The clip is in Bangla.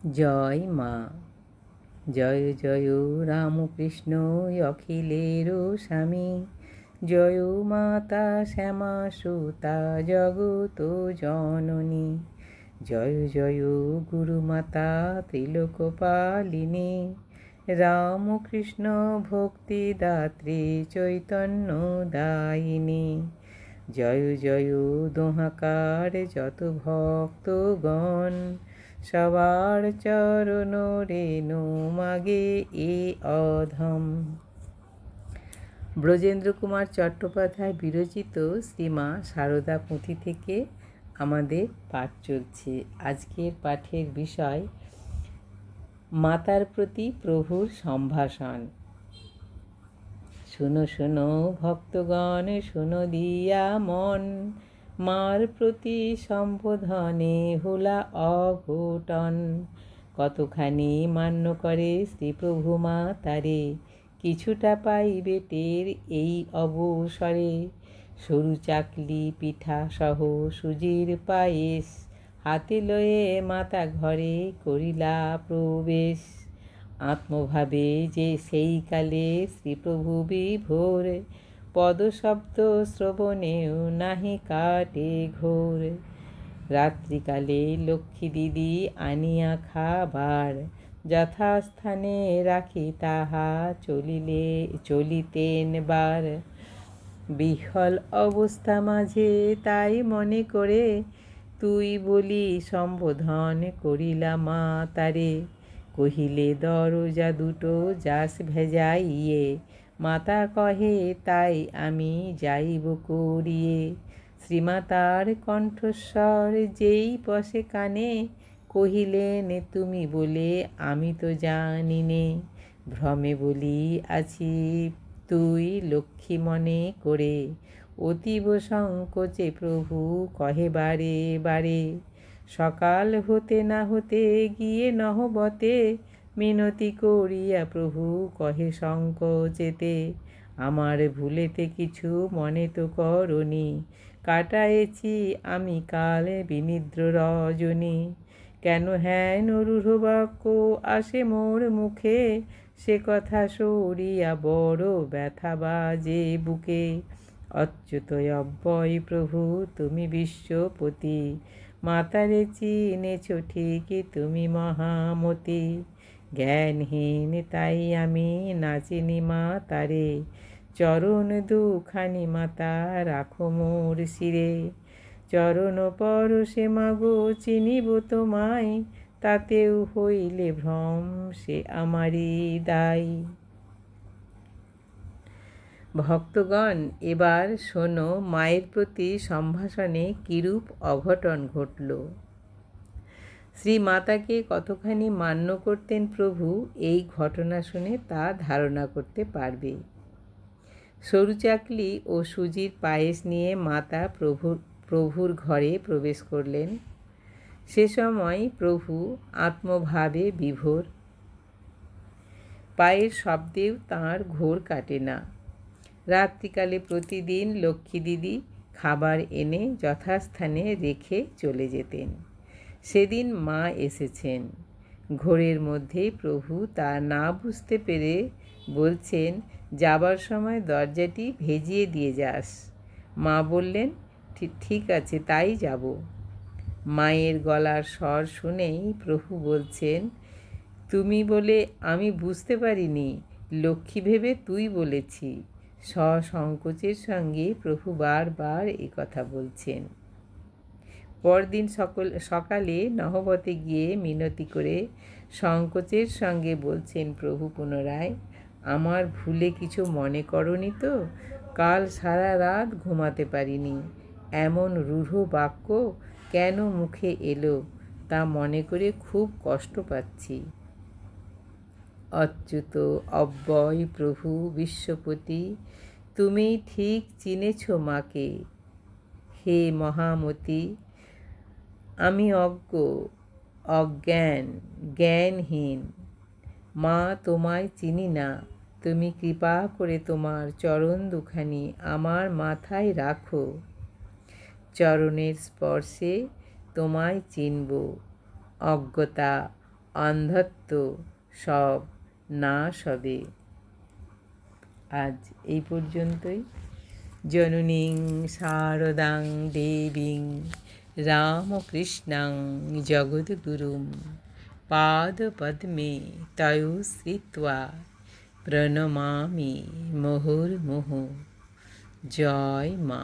জয় মা। জয় জয় রামকৃষ্ণ অখিলের স্বামী, জয় মাতা শ্যামা সুতা জগত জননী, জয় জয় গুরুমাতা ত্রিলোকপালিনী, রামকৃষ্ণ ভক্তিদাত্রী চৈতন্য দায়িনী, জয় জয় দোহাকার যত ভক্তগণ, সবার চরণ রেণু মাগে এ অধম। ব্রজেন্দ্র কুমার চট্টোপাধ্যায় বিরচিত শ্রীমা সারদা পুঁথি থেকে আমাদের পাঠ চলছে। আজকের পাঠের বিষয় মাতার প্রতি প্রভুর সম্ভাষণ। শুনো শুনো ভক্তগণ, শুনো দিয়া মন, মার প্রতি সম্বোধনে হোলা অঘটন। কতখানি মান্য করে শ্রীপ্রভু মা তারে, কিছুটা পাইবে টের এই অবসরে। সরু চাকলি পিঠা সহ সুজির পায়েস, হাতে লয়ে মাতা ঘরে করিলা প্রবেশ। আত্মভাবে যে সেই কালে শ্রীপ্রভু বিভোর, পদশব্দ শ্রবণেও নাহি কাটে ঘোর। রাত্রিকালে লক্ষ্মী দিদি আনিয়া খাবার, যথাস্থানে রাখি তাহা চলিতেন বার। বিহ্বল অবস্থা মাঝে তাই মনে করে, তুই বলি সম্বোধন করিলা মা তারে। কহিলে দরজা দুটো যাস ভেজাইয়ে, মাতা কহে তাই আমি যাইব করিয়ে। শ্রীমাতার কণ্ঠস্বর যেই পশে কানে, কহিলেন তুমি বলে আমি তো জানি নে। ভ্রমে বলি আছি তুই লক্ষ্মী মনে করে, অতীব সংকোচে প্রভু কহে বারে বারে। সকাল হতে না হতে গিয়ে নহবতে, মিনতি করিয়া প্রভু কহে সংকোচেতে। আমার ভুলেতে কিছু মনে তো করনি, কাটায়েছি আমি কাল বিনিদ্র রজনী। কেন হেন রূঢ় বাক্য আসে মোর মুখে, সে কথা সরিয়া বড় ব্যথা বাজে বুকে। অচ্যুত অব্যয় প্রভু তুমি বিশ্বপতি, মাতারে চিনেছ ঠিকই তুমি মহামতি। জ্ঞানহীন তাই আমি না চিনি মাতারে, চরণ দুখানি মাতা রাখো মোর শিরে। চরণ পরশে মাগো চিনিব তোমায়, তাতেও হইলে ভ্রম সে আমারই দায়। ভক্তগণ, এবার শোনো মায়ের প্রতি সম্ভাষণে কিরূপ অঘটন ঘটল। শ্রীমাতাকে কতখানি মান্য করতেন প্রভু, এই ঘটনা শুনে তা ধারণা করতে পারবে। সরু চাকলি ও সুজির পায়েস নিয়ে মাতা প্রভুর ঘরে প্রবেশ করলেন। সে সময় প্রভু আত্মভাবে বিভোর, পায়ের শব্দেও তাঁর ঘোর কাটে না। রাত্রিকালে প্রতিদিন লক্ষ্মী দিদি খাবার এনে যথাস্থানে রেখে চলে যেতেন। সেদিন মা এসেছেন। ঘোরের মধ্যেই প্রভু তা না বুঝতে পেরে বলছেন, যাবার সময় দরজাটি ভেজিয়ে দিয়ে যাস। মা বললেন, ঠিক আছে তাই যাব। মায়ের গলার স্বর শুনেই প্রভু বলছেন, তুমি বলে আমি বুঝতে পারিনি, লক্ষ্মী ভেবে তুই বলেছি। সসংকোচের সঙ্গে প্রভু বারবার এই কথা বলছেন। পরদিন সকালে নহবতে গিয়ে মিনতি করে সংকোচের সঙ্গে বলছেন প্রভু পুনরায়, আমার ভুলে কিছু মনে করনি তো? কাল সারা রাত ঘুমাতে পারিনি, এমন রূঢ় বাক্য কেন মুখে এলো তা মনে করে খুব কষ্ট পাচ্ছি। অচ্যুত অব্যয় প্রভু বিশ্বপতি, তুমি ঠিক চিনেছ মাকে। হে মহামতি, আমি জ্ঞানহীন, মা তোমায় চিনি না। তুমি কৃপা করে তোমার চরণ দুখানি আমার মাথায় রাখো। চরণের স্পর্শে তোমায় চিনব। অজ্ঞতা অন্ধত্ব সব নাশ হবে। আজ এই পর্যন্তই। জননীং শারদাং দেবীং রামকৃষ্ণাং জগদ্গুরুং পাদপদ্মে তয়ো শ্রিত্বা প্রণমামি মুহুর্মুহুঃ। জয় মা।